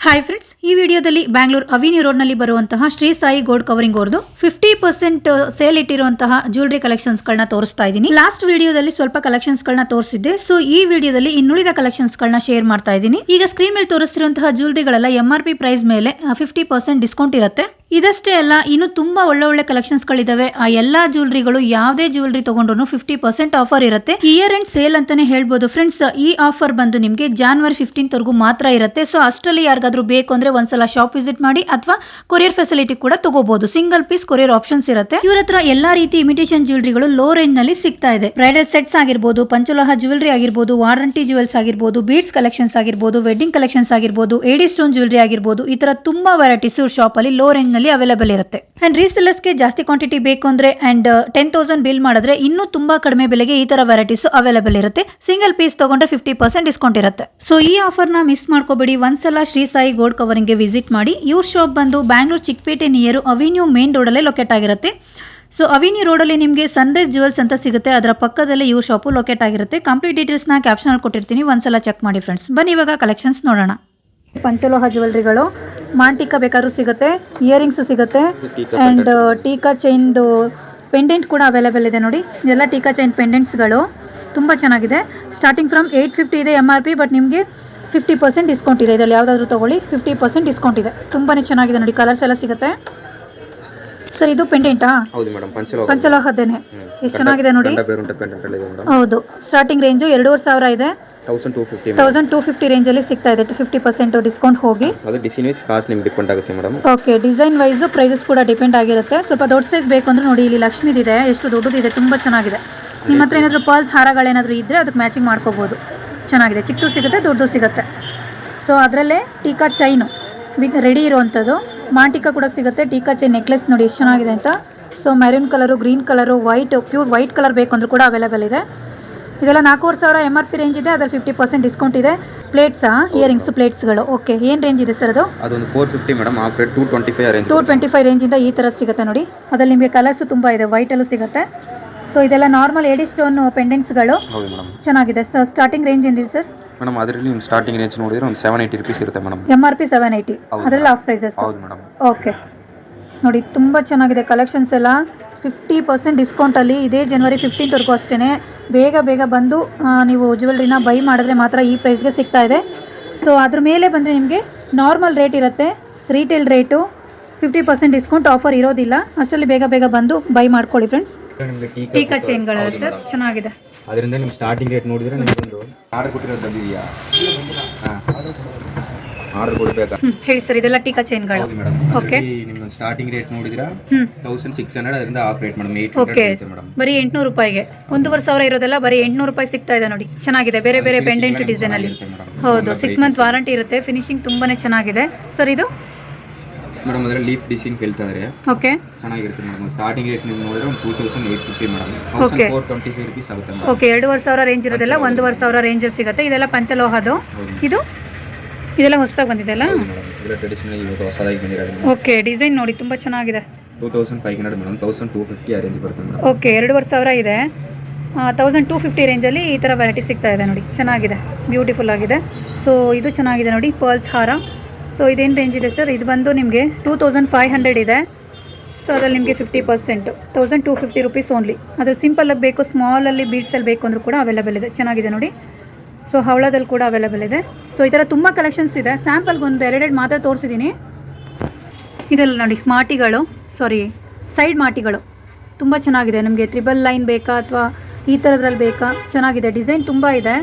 Hi friends, ಈ ವಿಡಿಯೋದಲ್ಲಿ Bangalore avenue ರೋಡ್ನಲ್ಲಿ ಬರುವಂತಹ ಶ್ರೀ ಸಾಯಿ ಗೋಲ್ಡ್ ಕವರಿಂಗ್ ಅವ್ರದ್ದು 50% ಸೇಲ್ ಇಟ್ಟಿರುವಂತಹ ಜ್ಯುವೆಲರಿ ಕಲೆಕ್ಷನ್ಸ್ಗಳನ್ನ ತೋರಿಸ್ತಾ ಇದ್ದೀನಿ. ಲಾಸ್ಟ್ ವಿಡಿಯೋದಲ್ಲಿ ಸ್ವಲ್ಪ ಕಲೆಕ್ಷನ್ಸ್ಗಳನ್ನ ತೋರಿಸಿದ್ದೆ. ಸೊ ಈ ವಿಡಿಯೋದಲ್ಲಿ ಇನ್ನುಳಿದ ಕಲೆಕ್ಷನ್ಸ್ಗಳನ್ನ ಶೇರ್ ಮಾಡ್ತಾ ಇದ್ದೀನಿ. ಈಗ ಸ್ಕ್ರೀನ್ ಮೇಲೆ ತೋರಿಸ್ತಿರುವಂತಹ ಜ್ಯುವೆಲರಿಗಳೆಲ್ಲ MRP ಪ್ರೈಸ್ ಮೇಲೆ 50% ಡಿಸ್ಕೌಂಟ್ ಇರುತ್ತೆ. ಇದಷ್ಟೇ ಅಲ್ಲ, ಇನ್ನು ತುಂಬಾ ಒಳ್ಳೆ ಕಲೆಕ್ಷನ್ಸ್ಗಳಿದಾವೆ. ಆ ಎಲ್ಲಾ ಜ್ಯುವೆಲರಿಗಳು ಯಾವುದೇ ಜ್ಯುವೆಲರಿ ತಗೊಂಡ್ರು 50% ಆಫರ್ ಇರುತ್ತೆ. ಇಯರ್ ಎಂಡ್ ಸೇಲ್ ಅಂತಾನೆ ಹೇಳ್ಬೋದು ಫ್ರೆಂಡ್ಸ್. ಈ ಆಫರ್ ಬಂದು ನಿಮಗೆ January 15th ವರೆಗೂ ಮಾತ್ರ ಇರುತ್ತೆ. ಸೊ ಅಷ್ಟರಲ್ಲಿ ಯಾರಿಗಾದ್ರೂ ಬೇಕು ಅಂದ್ರೆ ಒಂದ್ಸಲ ಶಾಪ್ ವಿಸಿಟ್ ಮಾಡಿ ಅಥವಾ ಕೊರಿಯರ್ ಫೆಸಿಲಿಟಿ ಕೂಡ ತಗೋಬಹುದು. ಸಿಂಗಲ್ ಪೀಸ್ ಕೊರಿಯರ್ ಆಪ್ಷನ್ಸ್ ಇರುತ್ತೆ. ಇವ್ರ ಹತ್ರ ಎಲ್ಲಾ ರೀತಿ ಇಮಿಟೇಷನ್ ಜ್ಯುವೆಲರಿಗಳು ಲೋ ರೇಂಜ್ ನಲ್ಲಿ ಸಿಗ್ತಾ ಇದೆ. ಬ್ರೈಡಲ್ ಸೆಟ್ಸ್ ಆಗಿರ್ಬೋದು, ಪಂಚಲೋಹ ಜ್ಯುವೆಲರಿ ಆಗಿರ್ಬೋದು, ವಾರಂಟಿ ಜ್ಯುವೆಲ್ಸ್ ಆಗಿರ್ಬೋದು, ಬೀಡ್ಸ್ ಕಲೆಕ್ಷನ್ಸ್ ಆಗಿರ್ಬೋದು, ವೆಡ್ಡಿಂಗ್ ಕಲೆಕ್ಷನ್ಸ್ ಆಗಿರ್ಬೋದು, ಏಡಿ ಸ್ಟೋನ್ ಜ್ಯುವೆಲರಿ ಆಗಿರ್ಬೋದು, ಈ ತರ ತುಂಬಾ ವೆರೈಟೀಸ್ ಇವ್ರ ಶಾಪ್ ಅಲ್ಲಿ ಲೋ ರೇಂಜ್ ನಲ್ಲಿ ಅವೈಲೇಬಲ್ ಇರುತ್ತೆ. ಅಂಡ್ ರೀಸೆಲ್ಲರ್ಸ್ ಗೆ ಜಾಸ್ತಿ ಕ್ವಾಂಟಿಟಿ ಬೇಕು ಅಂದ್ರೆ ಅಂಡ್ 10,000 ಬಿಲ್ ಮಾಡಿದ್ರೆ ಇನ್ನೂ ತುಂಬಾ ಕಡಿಮೆ ಬೆಲೆಗೆ ಈ ತರ ವೆರೈಟೀಸ್ ಅವೈಲೇಬಲ್ ಇರುತ್ತೆ. ಸಿಂಗಲ್ ಪೀಸ್ ತಗೊಂಡ್ರೆ 50% ಡಿಸ್ಕೌಂಟ್ ಇರುತ್ತೆ. ಸೊ ಈ ಆಫರ್ ನ ಮಿಸ್ ಮಾಡ್ಕೋಬೇಡಿ. ಒಂದ್ಸಲ ಶ್ರೀ ಸಾಯಿ ಗೋಲ್ಡ್ ಕವರಿಂಗ್ ಗೆ ವಿಸಿಟ್ ಮಾಡಿ. ಇವ್ರ ಶಾಪ್ ಬಂದು Bangalore Chickpet near avenue main road ಅಲ್ಲೇ ಲೊಕೇಟ್ ಆಗಿರುತ್ತೆ. ಸೊ ಅವಿನ್ಯೂ ರೋಡಲ್ಲಿ ನಿಮಗೆ ಸನ್ರೈಸ್ ಜ್ಯುವೆಲ್ಸ್ ಅಂತ ಸಿಗುತ್ತೆ. ಅದರ ಪಕ್ಕದಲ್ಲಿ ಇವ್ರ ಶಾಪು ಲೊಕೇಟ್ ಆಗಿರುತ್ತೆ. ಕಂಪ್ಲೀಟ್ ಡೀಟೇಲ್ಸ್ನ ಕ್ಯಾಪ್ಷನಲ್ಲಿ ಕೊಟ್ಟಿರ್ತೀನಿ, ಒಂದ್ಸಲ ಚೆಕ್ ಮಾಡಿ ಫ್ರೆಂಡ್ಸ್. ಬನ್ನಿ ಇವಾಗ ಕಲೆಕ್ಷನ್ಸ್ ನೋಡೋಣ. ಪಂಚಲೋಹ ಜ್ಯುವೆಲರಿಗಳು, ಮಾಂಟಿಕಾ ಬೇಕಾದ್ರೂ ಸಿಗುತ್ತೆ, ಇಯರಿಂಗ್ಸ್ ಸಿಗುತ್ತೆ, ಆ್ಯಂಡ್ ಟೀಕಾ ಚೈನ್ದು ಪೆಂಡೆಂಟ್ ಕೂಡ ಅವೈಲೇಬಲ್ ಇದೆ. ನೋಡಿ, ಇದೆಲ್ಲ ಟೀಕಾ ಚೈನ್ ಪೆಂಡೆಂಟ್ಸ್ಗಳು ತುಂಬ ಚೆನ್ನಾಗಿದೆ. ಸ್ಟಾರ್ಟಿಂಗ್ ಫ್ರಮ್ 850 ಇದೆ MRP, ಬಟ್ ನಿಮಗೆ 50% ಡಿಸ್ಕೌಂಟ್ ಇದೆ. ಇದರಲ್ಲಿ ಯಾವುದಾದ್ರೂ ತೊಗೊಳ್ಳಿ, 50% ಡಿಸ್ಕೌಂಟ್ ಇದೆ. ತುಂಬಾ ಚೆನ್ನಾಗಿದೆ ನೋಡಿ, ಕಲರ್ಸ್ ಎಲ್ಲ ಸಿಗುತ್ತೆ. ಸರ್ ಇದು ಪೆಂಡೆಂಟಾ? ಹೌದು ಮೇಡಮ್, ಪಂಚಲೋಹದ್ದೇನೆ. ಎಷ್ಟು ಚೆನ್ನಾಗಿದೆ ನೋಡಿ. ಹೌದು, ಸ್ಟಾರ್ಟಿಂಗ್ ರೇಂಜು 2,500 ಇದೆ. 1250 ರೇಂಜಲ್ಲಿ ಸಿಗ್ತಾ ಇದೆ. 50% ಡಿಸ್ಕೌಂಟ್ ಹೋಗಿ. ಅದು ಡಿಸೈನ್ ವೈಸ್ ಕಾಸ್ಟ್ ನಿಮಗೆ ಡಿಪೆಂಡ್ ಆಗುತ್ತೆ madam. Okay, design wise prices ಕೂಡ ಡಿಪೆಂಡ್ ಆಗಿರುತ್ತೆ. ಸ್ವಲ್ಪ ದೊಡ್ಡ ಸೈಜ್ ಬೇಕು ಅಂದ್ರೆ ನೋಡಿ, ಇಲ್ಲಿ ಲಕ್ಷ್ಮೀದಿದೆ, ಎಷ್ಟು ದೊಡ್ಡದಿದೆ, ತುಂಬ ಚೆನ್ನಾಗಿದೆ. ನಿಮ್ಮ ಹತ್ರ ಏನಾದರೂ ಪರ್ಲ್ಸ್ ಹಾರಗಳೇನಾದರೂ ಇದ್ದರೆ ಅದಕ್ಕೆ ಮ್ಯಾಚಿಂಗ್ ಮಾಡ್ಕೋಬೋದು. ಚೆನ್ನಾಗಿದೆ, ಚಿಕ್ಕದು ಸಿಗುತ್ತೆ, ದೊಡ್ಡದು ಸಿಗುತ್ತೆ. ಸೊ ಅದರಲ್ಲೇ ಟೀಕಾ ಚೈನು ವಿತ್ ರೆಡಿ ಇರುವಂಥದ್ದು. ಮಾಂಟಿಕಾ ಕೂಡ ಸಿಗುತ್ತೆ. ಟೀಕಾ ಚೈನ್ ನೆಕ್ಲೆಸ್ ನೋಡಿ ಎಷ್ಟು ಚೆನ್ನಾಗಿದೆ ಅಂತ. So maroon colour, green colour, white, pure white colour ಬೇಕು ಅಂದರೂ ಕೂಡ ಅವೈಲೇಬಲ್ ಇದೆ. ಇದೆಲ್ಲ 4,500 MRP ರೇಂಜ್ ಇದೆ. ಅದರಲ್ಲಿ 50% ಡಿಸ್ಕೌಂಟ್ ಇದೆ. ಪ್ಲೇಟ್ಸಾ? ಇಯರಿಂಗ್ಸ್ ಪ್ಲೇಟ್ಸ್ಗಳು. ಓಕೆ, ಏನು ರೇಂಜ್ ಇದೆ ಸರ್ ಅದು? ಅದೊಂದು 450 ಮೇಡಮ್, ಆಫ್ ರೇಟ್ 225 ರೇಂಜ್. 225 ರೇಂಜಿಂದ ಈ ಥರ ಸಿಗುತ್ತೆ ನೋಡಿ. ಅದರಲ್ಲಿ ನಿಮಗೆ ಕಲರ್ಸು ತುಂಬ ಇದೆ, ವೈಟಲ್ಲೂ ಸಿಗುತ್ತೆ. ಸೊ ಇದೆಲ್ಲ ನಾರ್ಮಲ್ ಏಡಿ ಸ್ಟೋನ್ ಪೆಂಡೆಂಟ್ಸ್ಗಳು. ಹೌದು ಮೇಡಮ್. ಚೆನ್ನಾಗಿದೆ. ಸರ್ ಸ್ಟಾರ್ಟಿಂಗ್ ರೇಂಜ್ ಏನಿದೆ ಸರ್? ಮೇಡಮ್ ಅದರಲ್ಲಿ ನೀವು ಸ್ಟಾರ್ಟಿಂಗ್ ರೇಂಜ್ ನೋಡಿದ್ರೆ ಒಂದು 780 rupees ಇರುತ್ತೆ ಮೇಡಮ್. MRP 780, ಅದರಲ್ಲಿ ಆಫ್ ಪ್ರೈಸಸ್. ಹೌದು ಮೇಡಮ್. ಓಕೆ ನೋಡಿ, ತುಂಬ ಚೆನ್ನಾಗಿದೆ ಕಲೆಕ್ಷನ್ಸ್ ಎಲ್ಲ. 50% ಡಿಸ್ಕೌಂಟಲ್ಲಿ ಇದೆ. January 15th ವರೆಗೂ ಅಷ್ಟೇ. ಬೇಗ ಬಂದು ನೀವು ಜ್ಯುವೆಲ್ರಿನ ಬೈ ಮಾಡಿದ್ರೆ ಮಾತ್ರ ಈ ಪ್ರೈಸ್ಗೆ ಸಿಗ್ತಾ ಇದೆ. ಸೊ ಅದ್ರ ಮೇಲೆ ಬಂದರೆ ನಿಮಗೆ ನಾರ್ಮಲ್ ರೇಟ್ ಇರುತ್ತೆ. ರೀಟೇಲ್ ರೇಟು 50% ಡಿಸ್ಕೌಂಟ್ ಆಫರ್ ಇರೋದಿಲ್ಲ. ಅಷ್ಟರಲ್ಲಿ ಬೇಗ ಬಂದು ಬೈ ಮಾಡ್ಕೊಳ್ಳಿ ಫ್ರೆಂಡ್ಸ್. ಟೀಕಾ ಚೈನ್ಗಳ ಸರ್ ಚೆನ್ನಾಗಿದೆ. ಅದರಿಂದ ನಿಮ್ಮ ಸ್ಟಾರ್ಟಿಂಗ್ ರೇಟ್ ನೋಡಿದ್ರೆ ನಿಮಗೊಂದು ಆರ್ಡರ್ ಕೊಟ್ಟಿರೋದು ಬಂದಿದೆಯಾ? ಆರ್ಡರ್ ಕೊಡಬೇಕಾ? ಹೇಳಿ ಸರ್, ಇದೆಲ್ಲ ಟೀಕಾ ಚೈನ್ಗಳು. ಓಕೆ, ನಿಮ್ಮದು ಸ್ಟಾರ್ಟಿಂಗ್ ರೇಟ್ ನೋಡಿದ್ರೆ 1600, ಅದರಿಂದ of rate madam 800 okay. Madam. ಬರೀ 800 ರೂಪಾಯಿಗೆ 1,500 ಇರೋದೆಲ್ಲ ಬರೀ 800 ರೂಪಾಯಿ ಸಿಗ್ತಾ ಇದೆ ನೋಡಿ. ಚೆನ್ನಾಗಿದೆ, ಬೇರೆ ಪೆಂಡೆಂಟ್ ಡಿಸೈನ್ ಅಲ್ಲಿ. ಹೌದು, 6 month ವಾರಂಟಿ ಇರುತ್ತೆ. ಫಿನಿಶಿಂಗ್ ತುಂಬಾನೇ ಚೆನ್ನಾಗಿದೆ ಸರ್. ಇದು ಮೇಡಮ್ ಅದರಲ್ಲಿ ಲೀಫ್ ಡಿಸೈನ್ ಕೇಳ್ತಾ ಇದ್ದಾರೆ. ಓಕೆ, ಚೆನ್ನಾಗಿರುತ್ತೆ ಮೇಡಮ್. ಸ್ಟಾರ್ಟಿಂಗ್ ರೇಟ್ ನೀವು ನೋಡಿದ್ರೆ 2850 ಮೇಡಮ್, 1425 rupees ಆಗುತ್ತೆ ಮೇಡಮ್. ಓಕೆ, 2,500 ರೇಂಜ್ ಇರೋದೆಲ್ಲ 1,500 ರೇಂಜಲ್ಲಿ ಸಿಗುತ್ತೆ. ಇದೆಲ್ಲ ಪಂಚಲೋಹದು. ಇದೆಲ್ಲ ಹೊಸದಾಗಿ ಬಂದಿದೆ ಅಲ್ಲ? ಇದೆಲ್ಲ ಟ್ರೆಡಿಷನಲ್ ಇವಾಗ ಹೊಸದಾಗಿ ಬಂದಿರೋದು. ಓಕೆ, ಡಿಸೈನ್ ನೋಡಿ ತುಂಬ ಚೆನ್ನಾಗಿದೆ. 2500 ಮೇಡಮ್, 1250 ಆ ರೇಂಜ್ ಬರುತ್ತೆ ಮೇಡಮ್. ಓಕೆ, 2,500 ಇದೆ. 1250 ರೇಂಜಲ್ಲಿ ಈ ಥರ ವೆರೈಟಿ ಸಿಗ್ತಾ ಇದೆ ನೋಡಿ. ಚೆನ್ನಾಗಿದೆ, ಬ್ಯೂಟಿಫುಲ್ ಆಗಿದೆ. ಸೊ ಇದು ಚೆನ್ನಾಗಿದೆ ನೋಡಿ, ಪರ್ಲ್ಸ್ ಹಾರ. ಸೊ ಇದೇನು ರೇಂಜ್ ಇದೆ ಸರ್? ಇದು ಬಂದು ನಿಮಗೆ 2,500 ಇದೆ. ಸೊ ಅದರಲ್ಲಿ ನಿಮಗೆ 50%, 1,250 rupees ಓನ್ಲಿ. ಅದು ಸಿಂಪಲ್ಲಾಗಿ ಬೇಕು, ಸ್ಮಾಲಲ್ಲಿ ಬೀಡ್ಸಲ್ಲಿ ಬೇಕು ಅಂದರೂ ಕೂಡ ಅವೈಲೇಬಲ್ ಇದೆ. ಚೆನ್ನಾಗಿದೆ ನೋಡಿ. ಸೊ ಹವಳದಲ್ಲಿ ಕೂಡ ಅವೈಲೇಬಲ್ ಇದೆ. ಸೊ ಈ ಥರ ತುಂಬ ಕಲೆಕ್ಷನ್ಸ್ ಇದೆ. ಸ್ಯಾಂಪಲ್ಗೆ ಒಂದು 2 ಮಾತ್ರ ತೋರಿಸಿದ್ದೀನಿ. ಇದೆಲ್ಲ ನೋಡಿ ಮಾಟಿಗಳು, ಸೈಡ್ ಮಾಟಿಗಳು ತುಂಬ ಚೆನ್ನಾಗಿದೆ. ನಿಮಗೆ 3 ಲೈನ್ ಬೇಕಾ ಅಥವಾ ಈ ಥರದ್ರಲ್ಲಿ ಬೇಕಾ? ಚೆನ್ನಾಗಿದೆ, ಡಿಸೈನ್ ತುಂಬ ಇದೆ.